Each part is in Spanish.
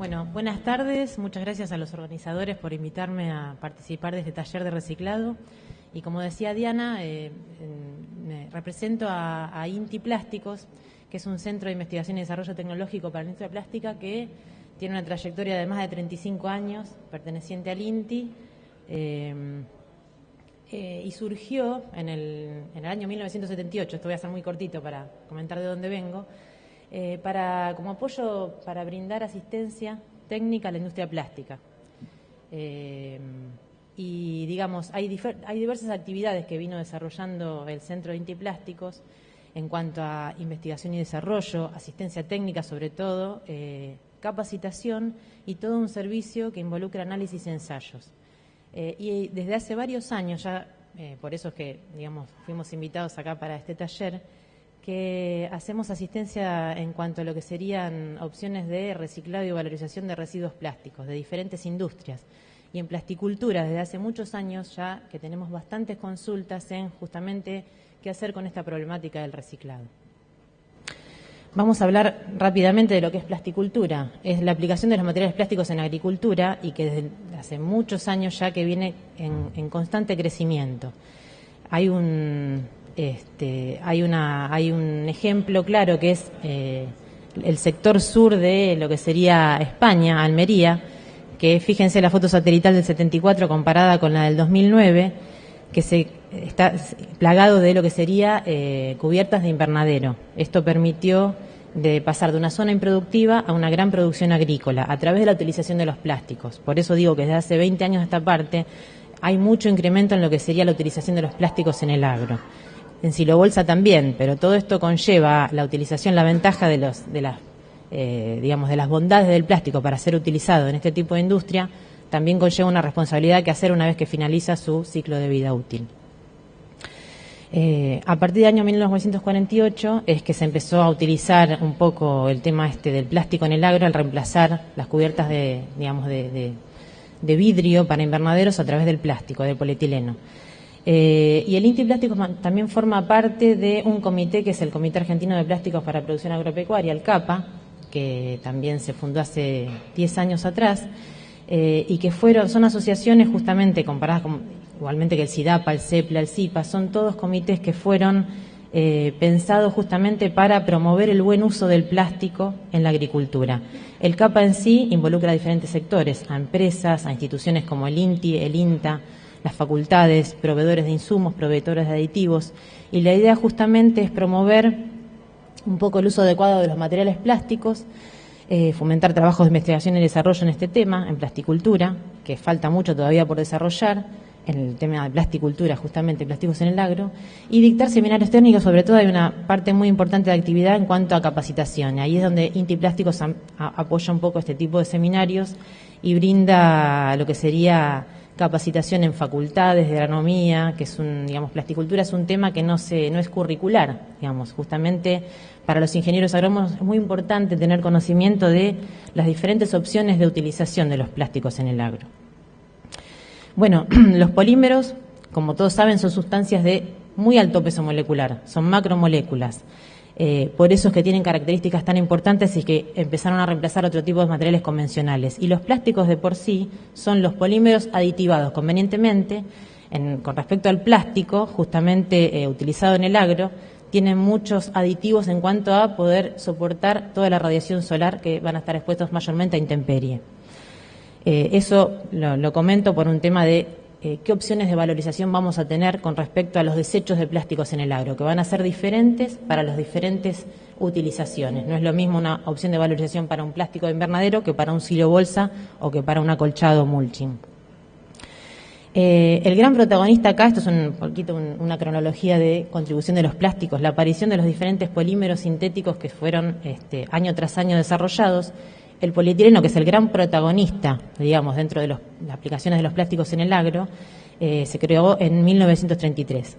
Bueno, buenas tardes. Muchas gracias a los organizadores por invitarme a participar de este taller de reciclado. Y como decía Diana, represento a INTI Plásticos, que es un centro de investigación y desarrollo tecnológico para la industria plástica que tiene una trayectoria de más de 35 años, perteneciente al INTI, y surgió en el año 1978, esto voy a ser muy cortito para comentar de dónde vengo, como apoyo para brindar asistencia técnica a la industria plástica. Y digamos, hay diversas actividades que vino desarrollando el Centro de INTI Plásticos en cuanto a investigación y desarrollo, asistencia técnica sobre todo, capacitación y todo un servicio que involucra análisis y ensayos. Y desde hace varios años ya, por eso es que digamos fuimos invitados acá para este taller, que hacemos asistencia en cuanto a lo que serían opciones de reciclado y valorización de residuos plásticos de diferentes industrias. Y en plasticultura, desde hace muchos años ya que tenemos bastantes consultas en justamente qué hacer con esta problemática del reciclado. Vamos a hablar rápidamente de lo que es plasticultura. Es la aplicación de los materiales plásticos en agricultura y que desde hace muchos años ya que viene en constante crecimiento. Hay un ejemplo claro que es el sector sur de lo que sería España, Almería, que fíjense la foto satelital del 74 comparada con la del 2009, que está plagado de lo que sería cubiertas de invernadero. Esto permitió de pasar de una zona improductiva a una gran producción agrícola a través de la utilización de los plásticos. Por eso digo que desde hace 20 años a esta parte hay mucho incremento en lo que sería la utilización de los plásticos en el agro. En silobolsa también, pero todo esto conlleva la utilización, la ventaja de las bondades del plástico para ser utilizado en este tipo de industria, también conlleva una responsabilidad que hacer una vez que finaliza su ciclo de vida útil. A partir del año 1948 es que se empezó a utilizar un poco el tema del plástico en el agro al reemplazar las cubiertas de vidrio para invernaderos a través del plástico, del polietileno. Y el INTI Plásticos también forma parte de un comité que es el Comité Argentino de Plásticos para Producción Agropecuaria, el CAPA, que también se fundó hace 10 años atrás, y que son asociaciones justamente comparadas igualmente que el SIDAPA, el CEPLA, el CIPA, son todos comités que fueron pensados justamente para promover el buen uso del plástico en la agricultura. El CAPA en sí involucra a diferentes sectores, a empresas, a instituciones como el INTI, el INTA, las facultades, proveedores de insumos, proveedores de aditivos, y la idea justamente es promover un poco el uso adecuado de los materiales plásticos, fomentar trabajos de investigación y desarrollo en este tema, en plasticultura, que falta mucho todavía por desarrollar, en el tema de plasticultura, justamente plásticos en el agro, y dictar seminarios técnicos. Sobre todo hay una parte muy importante de actividad en cuanto a capacitación. Ahí es donde INTI Plásticos apoya un poco este tipo de seminarios y brinda lo que sería capacitación en facultades de agronomía, que es plasticultura es un tema que no es curricular, justamente para los ingenieros agrónomos es muy importante tener conocimiento de las diferentes opciones de utilización de los plásticos en el agro. Bueno, los polímeros, como todos saben, son sustancias de muy alto peso molecular, son macromoléculas. Por eso es que tienen características tan importantes y que empezaron a reemplazar otro tipo de materiales convencionales. Y los plásticos de por sí son los polímeros aditivados convenientemente. Con respecto al plástico, justamente utilizado en el agro, tienen muchos aditivos en cuanto a poder soportar toda la radiación solar que van a estar expuestos mayormente a intemperie. Eso lo comento por un tema de qué opciones de valorización vamos a tener con respecto a los desechos de plásticos en el agro, que van a ser diferentes para las diferentes utilizaciones. No es lo mismo una opción de valorización para un plástico de invernadero que para un silobolsa o que para un acolchado mulching. El gran protagonista acá, esto es un poquito una cronología de contribución de los plásticos, la aparición de los diferentes polímeros sintéticos que fueron año tras año desarrollados. El polietileno, que es el gran protagonista, dentro de las aplicaciones de los plásticos en el agro, se creó en 1933,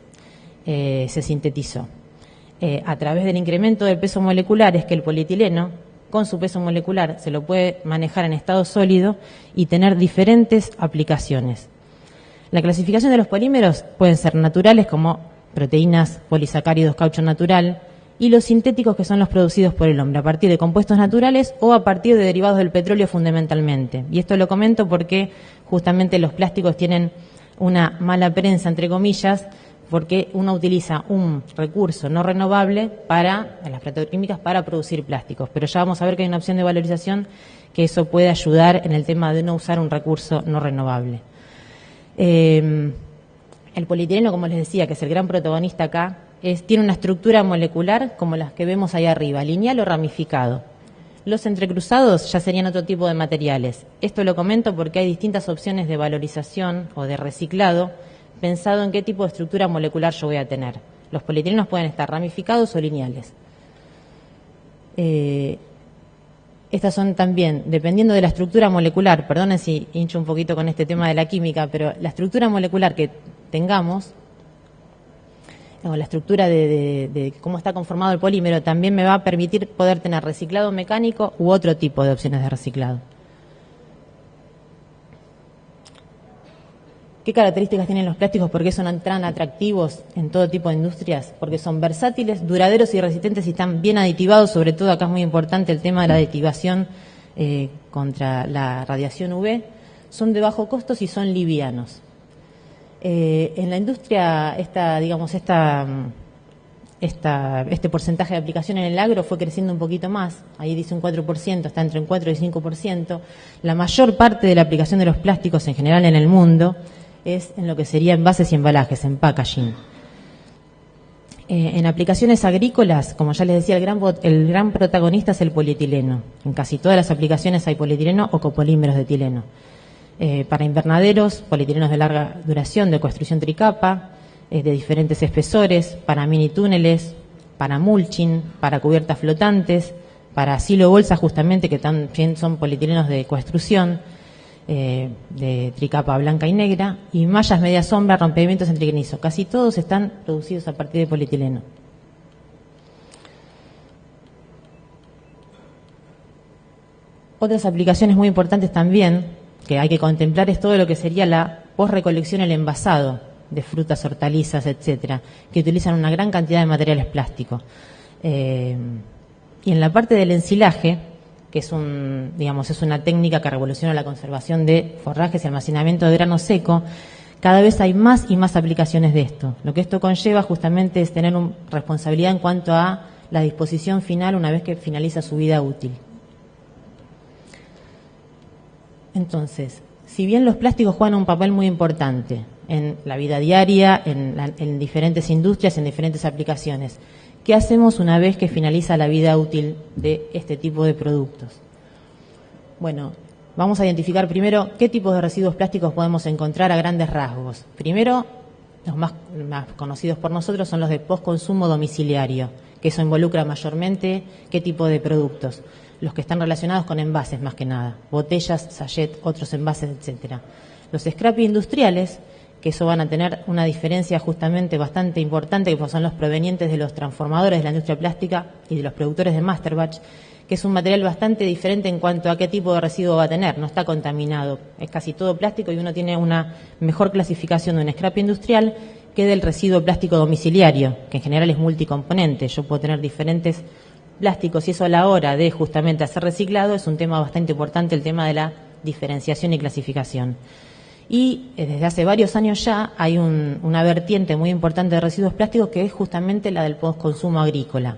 se sintetizó. A través del incremento del peso molecular es que el polietileno, con su peso molecular, se lo puede manejar en estado sólido y tener diferentes aplicaciones. La clasificación de los polímeros pueden ser naturales como proteínas, polisacáridos, caucho natural, y los sintéticos, que son los producidos por el hombre, a partir de compuestos naturales o a partir de derivados del petróleo fundamentalmente. Y esto lo comento porque justamente los plásticos tienen una mala prensa, entre comillas, porque uno utiliza un recurso no renovable para, en las petroquímicas, para producir plásticos. Pero ya vamos a ver que hay una opción de valorización que eso puede ayudar en el tema de no usar un recurso no renovable. El polietileno, como les decía, que es el gran protagonista acá, tiene una estructura molecular como las que vemos ahí arriba, lineal o ramificado. Los entrecruzados ya serían otro tipo de materiales. Esto lo comento porque hay distintas opciones de valorización o de reciclado, pensado en qué tipo de estructura molecular yo voy a tener. Los polietilenos pueden estar ramificados o lineales. Estas son también, dependiendo de la estructura molecular, perdonen si hincho un poquito con este tema de la química, pero la estructura molecular que tengamos, o la estructura de cómo está conformado el polímero, también me va a permitir poder tener reciclado mecánico u otro tipo de opciones de reciclado. ¿Qué características tienen los plásticos? ¿Por qué son tan atractivos en todo tipo de industrias? Porque son versátiles, duraderos y resistentes y están bien aditivados. Sobre todo acá es muy importante el tema de la aditivación contra la radiación UV. Son de bajo costo y son livianos. En la industria, este porcentaje de aplicación en el agro fue creciendo un poquito más. Ahí dice un 4%, está entre un 4 y 5%. La mayor parte de la aplicación de los plásticos en general en el mundo es en lo que sería envases y embalajes, en packaging. En aplicaciones agrícolas, como ya les decía, el gran protagonista es el polietileno. En casi todas las aplicaciones hay polietileno o copolímeros de etileno. Para invernaderos, polietilenos de larga duración, de construcción tricapa, de diferentes espesores, para mini túneles, para mulching, para cubiertas flotantes, para silo bolsa justamente, que también son polietilenos de construcción, de tricapa blanca y negra, y mallas media sombra, rompimientos entre granizo. Casi todos están producidos a partir de polietileno. Otras aplicaciones muy importantes también que hay que contemplar es todo lo que sería la posrecolección, el envasado de frutas, hortalizas, etcétera, que utilizan una gran cantidad de materiales plásticos. Y en la parte del ensilaje, que es una técnica que revoluciona la conservación de forrajes y almacenamiento de grano seco, cada vez hay más y más aplicaciones de esto. Lo que esto conlleva justamente es tener responsabilidad en cuanto a la disposición final una vez que finaliza su vida útil. Entonces, si bien los plásticos juegan un papel muy importante en la vida diaria, en diferentes industrias, en diferentes aplicaciones, ¿qué hacemos una vez que finaliza la vida útil de este tipo de productos? Bueno, vamos a identificar primero qué tipos de residuos plásticos podemos encontrar a grandes rasgos. Primero, los más conocidos por nosotros son los de postconsumo domiciliario, que eso involucra mayormente qué tipo de productos. Los que están relacionados con envases más que nada, botellas, sachet, otros envases, etcétera. Los scrap industriales, que eso van a tener una diferencia justamente bastante importante, que son los provenientes de los transformadores de la industria plástica y de los productores de master batch, que es un material bastante diferente en cuanto a qué tipo de residuo va a tener, no está contaminado, es casi todo plástico y uno tiene una mejor clasificación de un scrap industrial que del residuo plástico domiciliario, que en general es multicomponente. Yo puedo tener diferentes plásticos y eso a la hora de justamente hacer reciclado es un tema bastante importante, el tema de la diferenciación y clasificación. Y desde hace varios años ya hay una vertiente muy importante de residuos plásticos que es justamente la del postconsumo agrícola.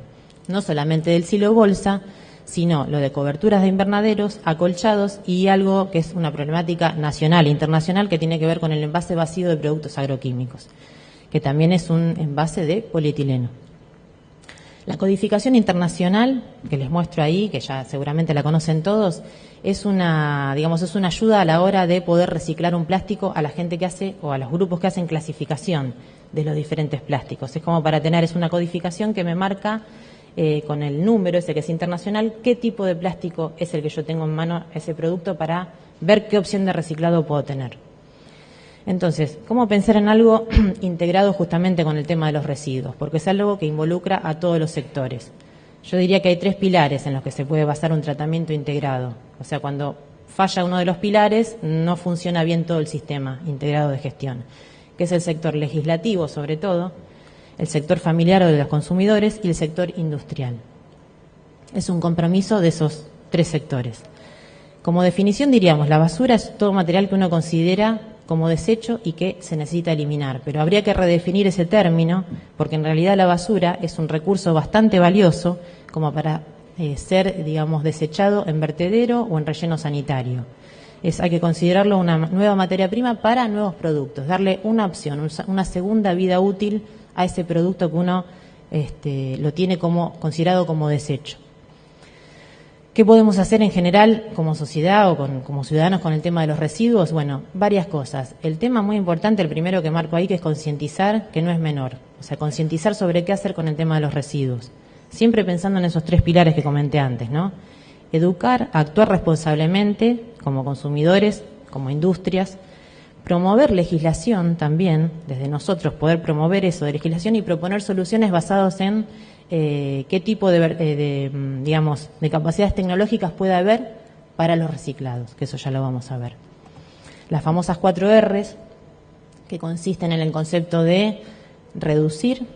No solamente del silo bolsa, sino lo de coberturas de invernaderos, acolchados y algo que es una problemática nacional e internacional que tiene que ver con el envase vacío de productos agroquímicos, que también es un envase de polietileno. La codificación internacional, que les muestro ahí, que ya seguramente la conocen todos, es una ayuda a la hora de poder reciclar un plástico a la gente que hace, o a los grupos que hacen clasificación de los diferentes plásticos. Es como para es una codificación que me marca con el número ese que es internacional, qué tipo de plástico es el que yo tengo en mano, ese producto, para ver qué opción de reciclado puedo tener. Entonces, ¿cómo pensar en algo integrado justamente con el tema de los residuos? Porque es algo que involucra a todos los sectores. Yo diría que hay 3 pilares en los que se puede basar un tratamiento integrado. O sea, cuando falla uno de los pilares, no funciona bien todo el sistema integrado de gestión, que es el sector legislativo sobre todo, el sector familiar o de los consumidores y el sector industrial. Es un compromiso de esos 3 sectores. Como definición diríamos, la basura es todo material que uno considera como desecho y que se necesita eliminar, pero habría que redefinir ese término porque en realidad la basura es un recurso bastante valioso como para ser, digamos, desechado en vertedero o en relleno sanitario. Hay que considerarlo una nueva materia prima para nuevos productos, darle una opción, una segunda vida útil a ese producto que uno lo tiene considerado como desecho. ¿Qué podemos hacer en general como sociedad o como ciudadanos con el tema de los residuos? Bueno, varias cosas. El tema muy importante, el primero que marco ahí, que es concientizar, que no es menor. O sea, concientizar sobre qué hacer con el tema de los residuos. Siempre pensando en esos 3 pilares que comenté antes, ¿no? Educar, actuar responsablemente como consumidores, como industrias, promover legislación también, desde nosotros poder promover eso de legislación y proponer soluciones basadas en qué tipo digamos, de capacidades tecnológicas puede haber para los reciclados, que eso ya lo vamos a ver. Las famosas 4 R's, que consisten en el concepto de reducir,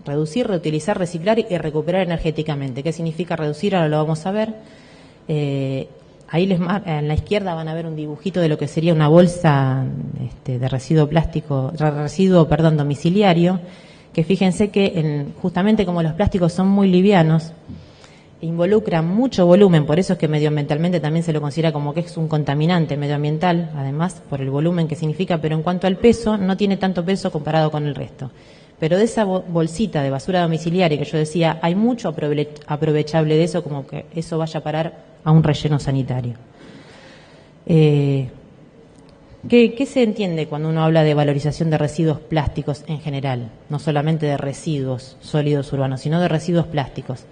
reutilizar, reciclar y recuperar energéticamente. ¿Qué significa reducir? Ahora lo vamos a ver. Ahí en la izquierda van a ver un dibujito de lo que sería una bolsa de residuo domiciliario, que fíjense que justamente como los plásticos son muy livianos, involucran mucho volumen, por eso es que medioambientalmente también se lo considera como que es un contaminante medioambiental, además por el volumen que significa, pero en cuanto al peso, no tiene tanto peso comparado con el resto. Pero de esa bolsita de basura domiciliaria que yo decía, hay mucho aprovechable de eso, como que eso vaya a parar a un relleno sanitario. ¿Qué se entiende cuando uno habla de valorización de residuos plásticos en general? No solamente de residuos sólidos urbanos, sino de residuos plásticos.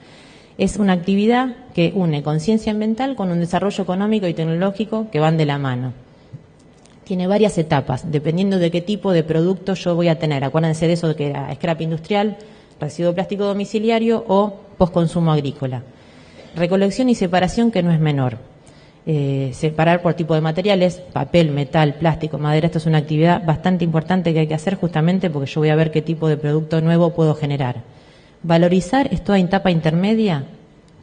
Es una actividad que une conciencia ambiental con un desarrollo económico y tecnológico que van de la mano. Tiene varias etapas, dependiendo de qué tipo de producto yo voy a tener. Acuérdense de eso de que era scrap industrial, residuo plástico domiciliario o postconsumo agrícola. Recolección y separación, que no es menor. Separar por tipo de materiales, papel, metal, plástico, madera. Esto es una actividad bastante importante que hay que hacer justamente porque yo voy a ver qué tipo de producto nuevo puedo generar. Valorizar es toda etapa intermedia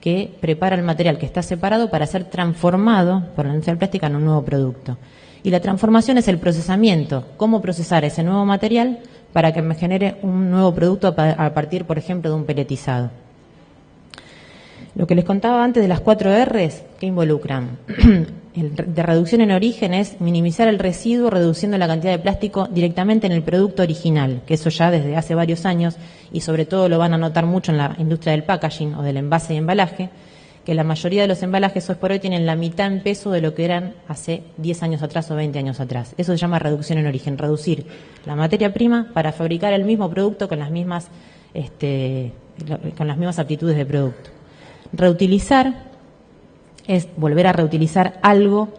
que prepara el material que está separado para ser transformado por la industria plástica en un nuevo producto. Y la transformación es el procesamiento, cómo procesar ese nuevo material para que me genere un nuevo producto a partir, por ejemplo, de un peletizado. Lo que les contaba antes de las 4 R's, ¿qué involucran? De reducción en origen es minimizar el residuo reduciendo la cantidad de plástico directamente en el producto original, que eso ya desde hace varios años, y sobre todo lo van a notar mucho en la industria del packaging o del envase y embalaje, que la mayoría de los embalajes hoy por hoy tienen la mitad en peso de lo que eran hace 10 años atrás o 20 años atrás. Eso se llama reducción en origen, reducir la materia prima para fabricar el mismo producto con las mismas aptitudes de producto. Reutilizar es volver a reutilizar algo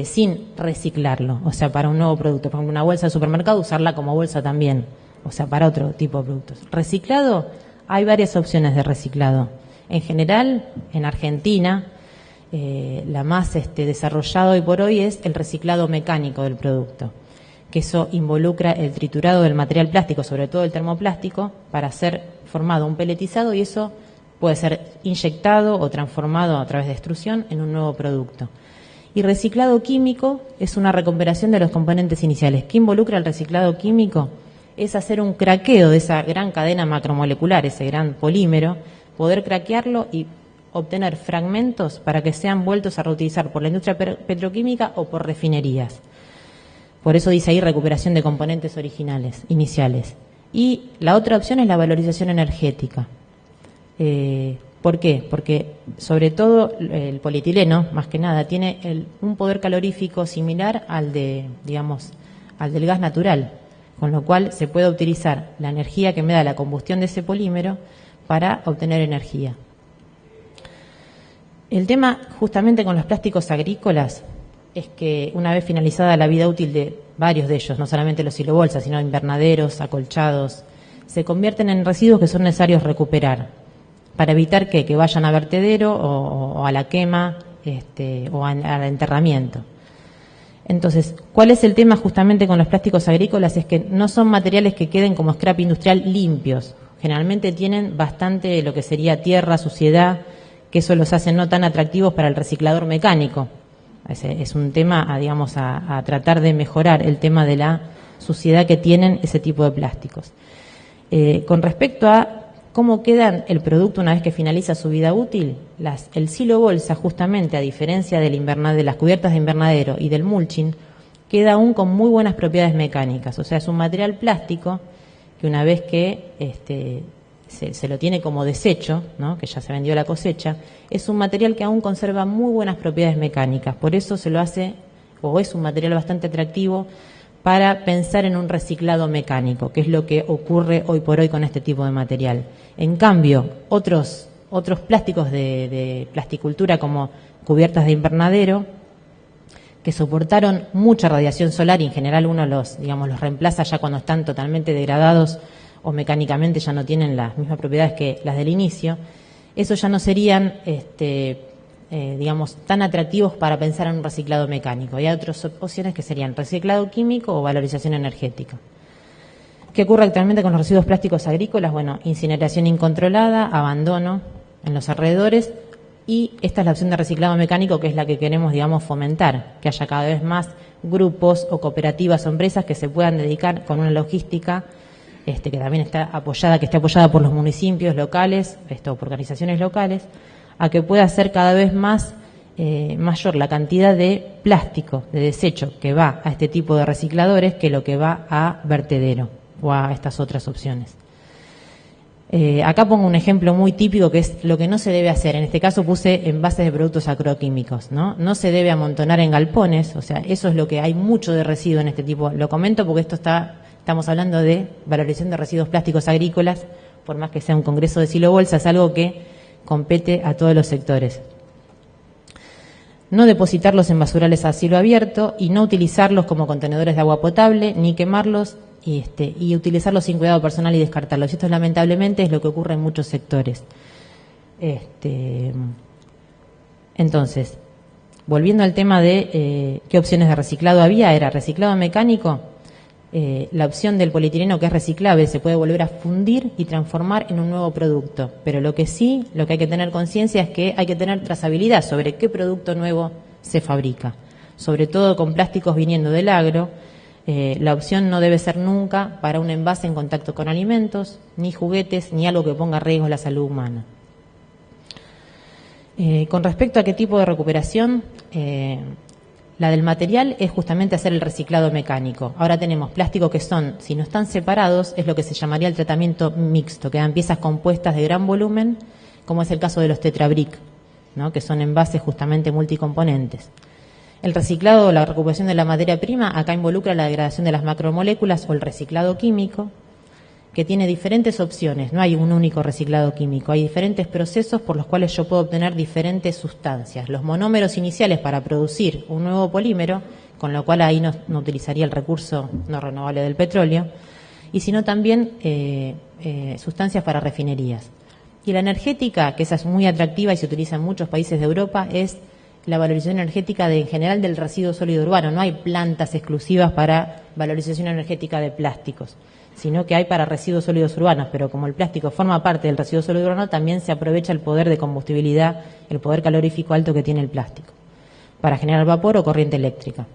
sin reciclarlo, o sea, para un nuevo producto. Por ejemplo, una bolsa de supermercado, usarla como bolsa también, o sea, para otro tipo de productos. Reciclado, hay varias opciones de reciclado. En general, en Argentina, la más desarrollada hoy por hoy es el reciclado mecánico del producto, que eso involucra el triturado del material plástico, sobre todo el termoplástico, para ser formado un peletizado y eso puede ser inyectado o transformado a través de extrusión en un nuevo producto. Y reciclado químico es una recuperación de los componentes iniciales. ¿Qué involucra el reciclado químico? Es hacer un craqueo de esa gran cadena macromolecular, ese gran polímero, poder craquearlo y obtener fragmentos para que sean vueltos a reutilizar por la industria petroquímica o por refinerías. Por eso dice ahí recuperación de componentes originales, iniciales. Y la otra opción es la valorización energética. ¿Por qué? Porque sobre todo el polietileno, más que nada, tiene un poder calorífico similar al del gas natural, con lo cual se puede utilizar la energía que me da la combustión de ese polímero para obtener energía. El tema justamente con los plásticos agrícolas es que una vez finalizada la vida útil de varios de ellos, no solamente los silobolsas, sino invernaderos, acolchados, se convierten en residuos que son necesarios recuperar para evitar que vayan a vertedero o a la quema o al enterramiento. Entonces, ¿cuál es el tema justamente con los plásticos agrícolas? Es que no son materiales que queden como scrap industrial limpios. Generalmente tienen bastante lo que sería tierra, suciedad, que eso los hace no tan atractivos para el reciclador mecánico. Es un tema, digamos, a tratar de mejorar el tema de la suciedad que tienen ese tipo de plásticos. Con respecto a cómo queda el producto una vez que finaliza su vida útil, el silo bolsa, justamente, a diferencia de las cubiertas de invernadero y del mulching, queda aún con muy buenas propiedades mecánicas. O sea, es un material plástico que una vez que se lo tiene como desecho, ¿no?, que ya se vendió la cosecha, es un material que aún conserva muy buenas propiedades mecánicas. Por eso se lo hace, o es un material bastante atractivo para pensar en un reciclado mecánico, que es lo que ocurre hoy por hoy con este tipo de material. En cambio, otros plásticos de plasticultura, como cubiertas de invernadero, que soportaron mucha radiación solar y en general uno los reemplaza ya cuando están totalmente degradados o mecánicamente ya no tienen las mismas propiedades que las del inicio, esos ya no serían tan atractivos para pensar en un reciclado mecánico. Hay otras opciones que serían reciclado químico o valorización energética. ¿Qué ocurre actualmente con los residuos plásticos agrícolas? Bueno, incineración incontrolada, abandono en los alrededores, y esta es la opción de reciclado mecánico, que es la que queremos, fomentar, que haya cada vez más grupos o cooperativas o empresas que se puedan dedicar con una logística que también esté apoyada por los municipios locales, por organizaciones locales, a que pueda ser cada vez mayor la cantidad de plástico, de desecho que va a este tipo de recicladores que lo que va a vertedero o a estas otras opciones. Acá pongo un ejemplo muy típico que es lo que no se debe hacer. En este caso puse envases de productos agroquímicos, ¿no? No se debe amontonar en galpones, o sea, eso es lo que hay mucho de residuo en este tipo. Lo comento porque estamos hablando de valorización de residuos plásticos agrícolas, por más que sea un congreso de silo bolsa, es algo que compete a todos los sectores. No depositarlos en basurales a cielo abierto y no utilizarlos como contenedores de agua potable, ni quemarlos y utilizarlos sin cuidado personal y descartarlos. Esto lamentablemente es lo que ocurre en muchos sectores. Entonces, volviendo al tema de qué opciones de reciclado había, era reciclado mecánico. La opción del polietileno, que es reciclable, se puede volver a fundir y transformar en un nuevo producto. Pero lo que hay que tener conciencia es que hay que tener trazabilidad sobre qué producto nuevo se fabrica. Sobre todo con plásticos viniendo del agro, la opción no debe ser nunca para un envase en contacto con alimentos, ni juguetes, ni algo que ponga en riesgo la salud humana. Con respecto a qué tipo de recuperación, la del material es justamente hacer el reciclado mecánico. Ahora tenemos plásticos que si no están separados, es lo que se llamaría el tratamiento mixto. Quedan piezas compuestas de gran volumen, como es el caso de los tetrabric, ¿no?, que son envases justamente multicomponentes. El reciclado o la recuperación de la materia prima acá involucra la degradación de las macromoléculas o el reciclado químico, que tiene diferentes opciones. No hay un único reciclado químico, hay diferentes procesos por los cuales yo puedo obtener diferentes sustancias. Los monómeros iniciales para producir un nuevo polímero, con lo cual ahí no utilizaría el recurso no renovable del petróleo, y sino también sustancias para refinerías. Y la energética, que esa es muy atractiva y se utiliza en muchos países de Europa, es la valorización energética en general del residuo sólido urbano. No hay plantas exclusivas para valorización energética de plásticos, sino que hay para residuos sólidos urbanos, pero como el plástico forma parte del residuo sólido urbano, también se aprovecha el poder de combustibilidad, el poder calorífico alto que tiene el plástico, para generar vapor o corriente eléctrica.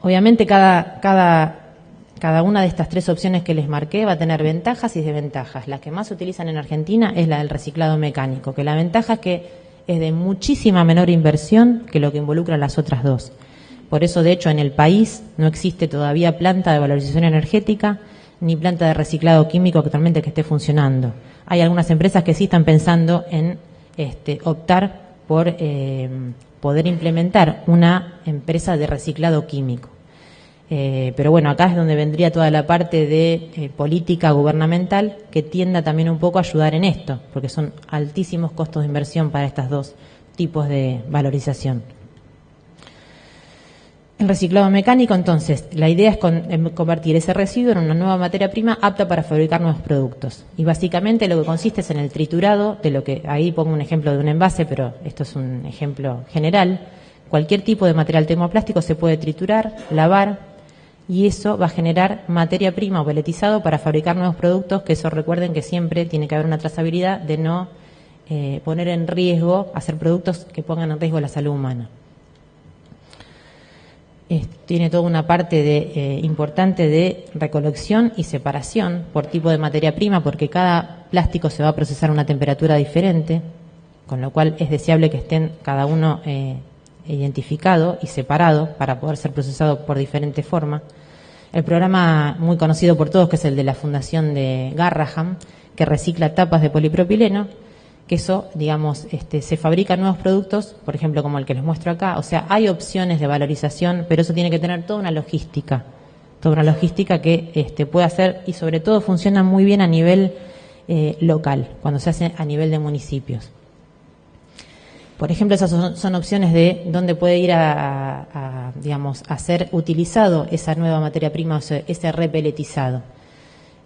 Obviamente cada una de estas tres opciones que les marqué va a tener ventajas y desventajas. La que más se utilizan en Argentina es la del reciclado mecánico, que la ventaja es que es de muchísima menor inversión que lo que involucran las otras dos. Por eso, de hecho, en el país no existe todavía planta de valorización energética ni planta de reciclado químico actualmente que esté funcionando. Hay algunas empresas que sí están pensando en optar por poder implementar una empresa de reciclado químico. Pero bueno, acá es donde vendría toda la parte de política gubernamental que tienda también un poco a ayudar en esto, porque son altísimos costos de inversión para estos dos tipos de valorización. El reciclado mecánico, entonces, la idea es convertir ese residuo en una nueva materia prima apta para fabricar nuevos productos. Y básicamente lo que consiste es en el triturado de lo que, ahí pongo un ejemplo de un envase, pero esto es un ejemplo general. Cualquier tipo de material termoplástico se puede triturar, lavar, y eso va a generar materia prima o peletizado para fabricar nuevos productos, que eso recuerden que siempre tiene que haber una trazabilidad de no poner en riesgo, hacer productos que pongan en riesgo la salud humana. Tiene toda una parte importante de recolección y separación por tipo de materia prima, porque cada plástico se va a procesar a una temperatura diferente, con lo cual es deseable que estén cada uno identificado y separado para poder ser procesado por diferentes formas. El programa muy conocido por todos, que es el de la Fundación de Garrahan, que recicla tapas de polipropileno, que eso, digamos, se fabrican nuevos productos, por ejemplo, como el que les muestro acá. O sea, hay opciones de valorización, pero eso tiene que tener toda una logística que puede hacer, y sobre todo funciona muy bien a nivel local, cuando se hace a nivel de municipios. Por ejemplo, esas son opciones de dónde puede ir a ser utilizado esa nueva materia prima, o sea, ese repeletizado.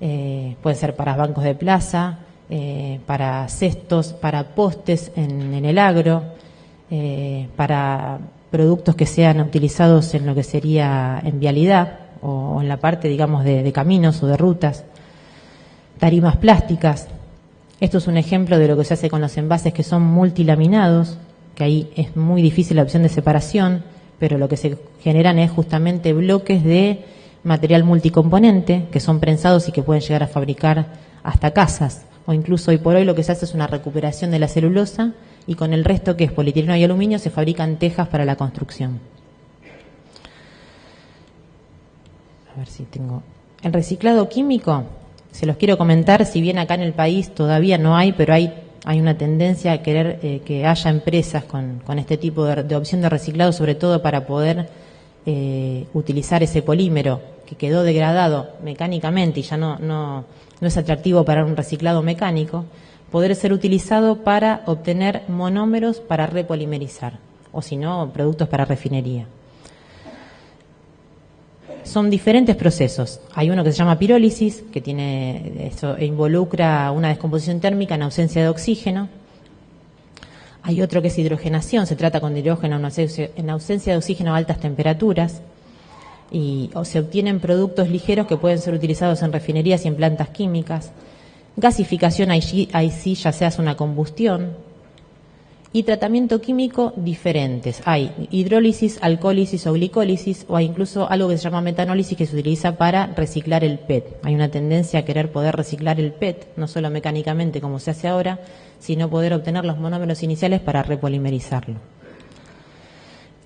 Puede ser para bancos de plaza, para cestos, para postes en el agro, para productos que sean utilizados en lo que sería en vialidad o en la parte, digamos, de caminos o de rutas, tarimas plásticas. Esto es un ejemplo de lo que se hace con los envases que son multilaminados, que ahí es muy difícil la opción de separación, pero lo que se generan es justamente bloques de material multicomponente que son prensados y que pueden llegar a fabricar hasta casas, o incluso hoy por hoy lo que se hace es una recuperación de la celulosa, y con el resto, que es polietileno y aluminio, se fabrican tejas para la construcción. A ver si tengo... El reciclado químico, se los quiero comentar, si bien acá en el país todavía no hay, pero hay una tendencia a querer que haya empresas con este tipo de opción de reciclado, sobre todo para poder utilizar ese polímero que quedó degradado mecánicamente y ya no es atractivo para un reciclado mecánico, poder ser utilizado para obtener monómeros para repolimerizar, o si no, productos para refinería. Son diferentes procesos. Hay uno que se llama pirólisis, que involucra una descomposición térmica en ausencia de oxígeno. Hay otro que es hidrogenación, se trata con hidrógeno en ausencia de oxígeno a altas temperaturas, o se obtienen productos ligeros que pueden ser utilizados en refinerías y en plantas químicas. Gasificación, ahí sí ya se hace una combustión. Y tratamiento químico diferentes. Hay hidrólisis, alcohólisis o glicólisis, o hay incluso algo que se llama metanólisis, que se utiliza para reciclar el PET. Hay una tendencia a querer poder reciclar el PET, no solo mecánicamente como se hace ahora, sino poder obtener los monómeros iniciales para repolimerizarlo.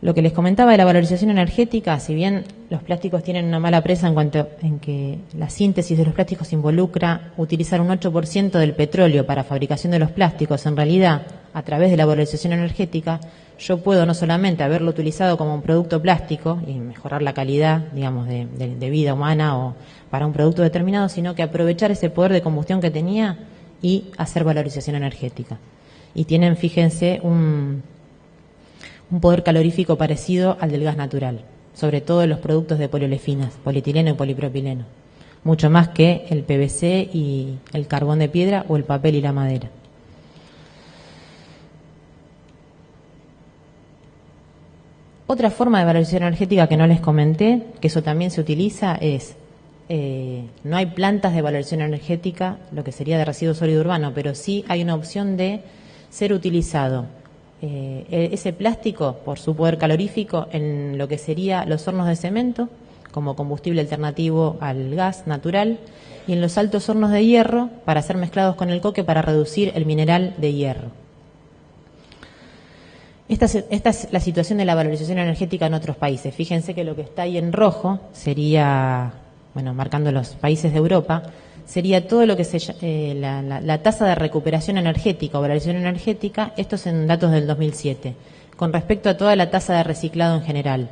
Lo que les comentaba de la valorización energética, si bien los plásticos tienen una mala presa en que la síntesis de los plásticos involucra utilizar un 8% del petróleo para fabricación de los plásticos, en realidad, a través de la valorización energética, yo puedo no solamente haberlo utilizado como un producto plástico y mejorar la calidad, digamos, de vida humana o para un producto determinado, sino que aprovechar ese poder de combustión que tenía y hacer valorización energética. Y tienen, fíjense, un poder calorífico parecido al del gas natural, sobre todo en los productos de poliolefinas, polietileno y polipropileno, mucho más que el PVC y el carbón de piedra o el papel y la madera. Otra forma de valorización energética que no les comenté, que eso también se utiliza, es, no hay plantas de valorización energética, lo que sería de residuo sólido urbano, pero sí hay una opción de ser utilizado ese plástico por su poder calorífico en lo que sería los hornos de cemento como combustible alternativo al gas natural, y en los altos hornos de hierro para ser mezclados con el coque para reducir el mineral de hierro. Esta es la situación de la valorización energética en otros países. Fíjense que lo que está ahí en rojo sería, bueno, marcando los países de Europa, sería todo lo que la tasa de recuperación energética o valorización energética, esto es en datos del 2007, con respecto a toda la tasa de reciclado en general.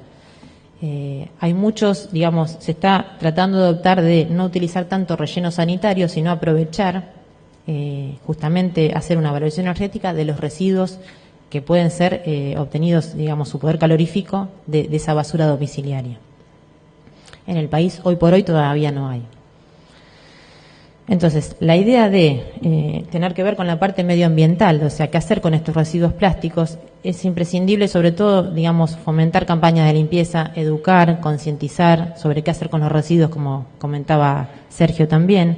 Hay muchos, digamos, se está tratando de optar de no utilizar tanto relleno sanitario, sino aprovechar, justamente hacer una valorización energética de los residuos que pueden ser obtenidos, digamos, su poder calorífico de esa basura domiciliaria. En el país, hoy por hoy, todavía no hay. Entonces, la idea de tener que ver con la parte medioambiental, o sea, qué hacer con estos residuos plásticos, es imprescindible, sobre todo, digamos, fomentar campañas de limpieza, educar, concientizar sobre qué hacer con los residuos, como comentaba Sergio también,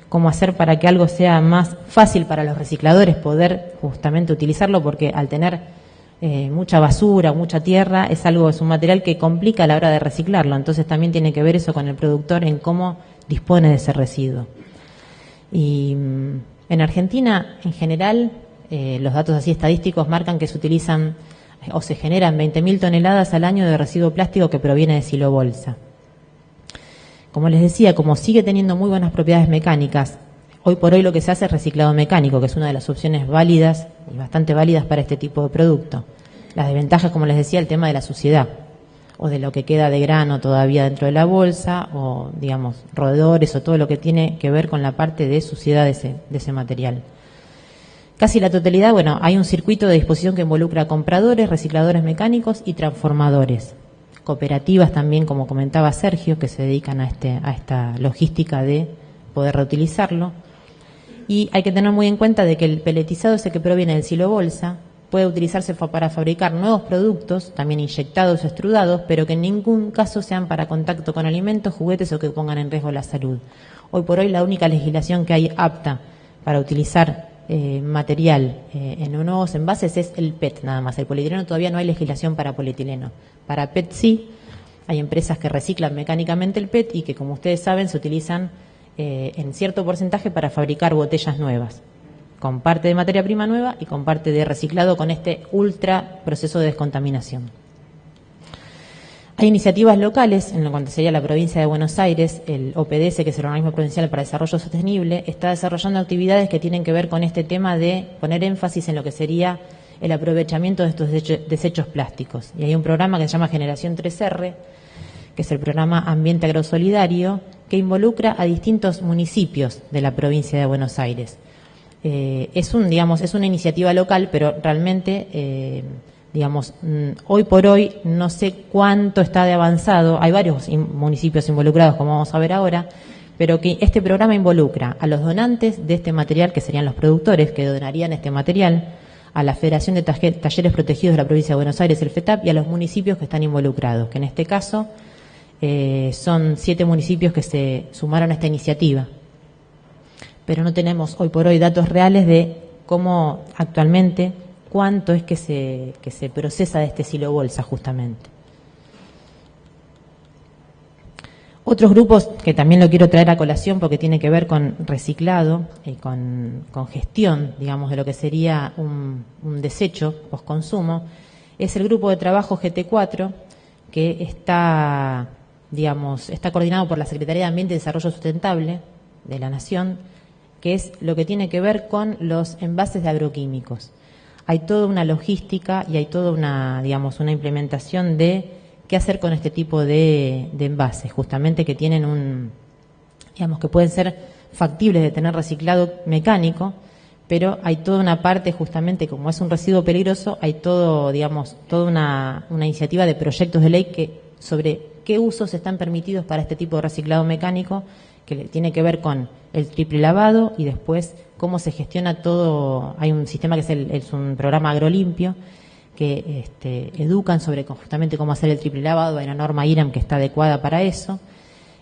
cómo hacer para que algo sea más fácil para los recicladores poder justamente utilizarlo, porque al tener mucha basura, mucha tierra, es un material que complica a la hora de reciclarlo. Entonces también tiene que ver eso con el productor en cómo dispone de ese residuo. Y en Argentina, en general, los datos así estadísticos marcan que se utilizan o se generan 20.000 toneladas al año de residuo plástico que proviene de silobolsa. Como les decía, como sigue teniendo muy buenas propiedades mecánicas, hoy por hoy lo que se hace es reciclado mecánico, que es una de las opciones válidas y bastante válidas para este tipo de producto. Las desventajas, como les decía, el tema de la suciedad, o de lo que queda de grano todavía dentro de la bolsa, o, digamos, roedores, o todo lo que tiene que ver con la parte de suciedad de ese material. Casi la totalidad, bueno, hay un circuito de disposición que involucra compradores, recicladores mecánicos y transformadores. Cooperativas también, como comentaba Sergio, que se dedican a esta logística de poder reutilizarlo. Y hay que tener muy en cuenta de que el peletizado ese que proviene del silobolsa puede utilizarse para fabricar nuevos productos, también inyectados o extrudados, pero que en ningún caso sean para contacto con alimentos, juguetes o que pongan en riesgo la salud. Hoy por hoy la única legislación que hay apta para utilizar material en nuevos envases es el PET nada más. El polietileno todavía no hay legislación para polietileno. Para PET sí, hay empresas que reciclan mecánicamente el PET y que, como ustedes saben, se utilizan en cierto porcentaje para fabricar botellas nuevas, con parte de materia prima nueva y con parte de reciclado con este ultra proceso de descontaminación. Hay iniciativas locales, en lo que sería la provincia de Buenos Aires, el OPDS, que es el Organismo Provincial para el Desarrollo Sostenible, está desarrollando actividades que tienen que ver con este tema de poner énfasis en lo que sería el aprovechamiento de estos desechos plásticos. Y hay un programa que se llama Generación 3R, que es el programa Ambiente Agrosolidario, que involucra a distintos municipios de la provincia de Buenos Aires. Es una iniciativa local, pero realmente, hoy por hoy no sé cuánto está de avanzado. Hay varios municipios involucrados, como vamos a ver ahora, pero que este programa involucra a los donantes de este material, que serían los productores que donarían este material, a la Federación de Talleres Protegidos de la Provincia de Buenos Aires, el FETAP, y a los municipios que están involucrados, que en este caso son 7 municipios que se sumaron a esta iniciativa. Pero no tenemos hoy por hoy datos reales de cómo actualmente, cuánto es que se procesa de este silobolsa justamente. Otros grupos que también lo quiero traer a colación porque tiene que ver con reciclado y con gestión, digamos, de lo que sería un desecho postconsumo, es el grupo de trabajo GT4, que está coordinado por la Secretaría de Ambiente y Desarrollo Sustentable de la Nación, que es lo que tiene que ver con los envases de agroquímicos. Hay toda una logística y hay toda una implementación de qué hacer con este tipo de envases, justamente que tienen que pueden ser factibles de tener reciclado mecánico, pero hay toda una parte, justamente como es un residuo peligroso, hay toda una iniciativa de proyectos de ley sobre qué usos están permitidos para este tipo de reciclado mecánico, que tiene que ver con el triple lavado y después cómo se gestiona todo. Hay un sistema que es un programa agrolimpio que educan sobre justamente cómo hacer el triple lavado. Hay una norma IRAM que está adecuada para eso.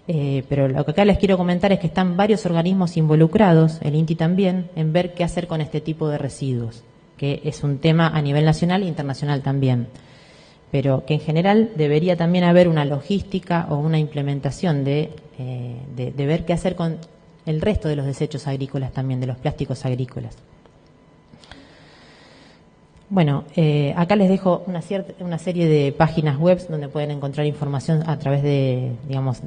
Pero lo que acá les quiero comentar es que están varios organismos involucrados, el INTI también, en ver qué hacer con este tipo de residuos, que es un tema a nivel nacional e internacional también. Pero que en general debería también haber una logística o una implementación de ver qué hacer con el resto de los desechos agrícolas también, de los plásticos agrícolas. Bueno, acá les dejo una serie de páginas web donde pueden encontrar información a través de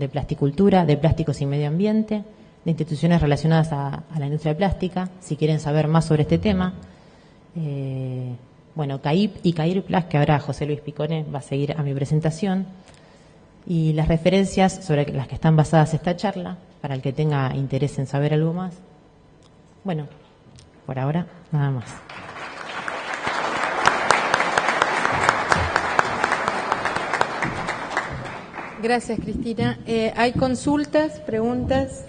plasticultura, de plásticos y medio ambiente, de instituciones relacionadas a la industria plástica, si quieren saber más sobre este tema. CAIP y CAIR Plus, que ahora José Luis Picone va a seguir a mi presentación, y las referencias sobre las que están basadas esta charla, para el que tenga interés en saber algo más. Bueno, por ahora, nada más. Gracias, Cristina. ¿Hay consultas, preguntas?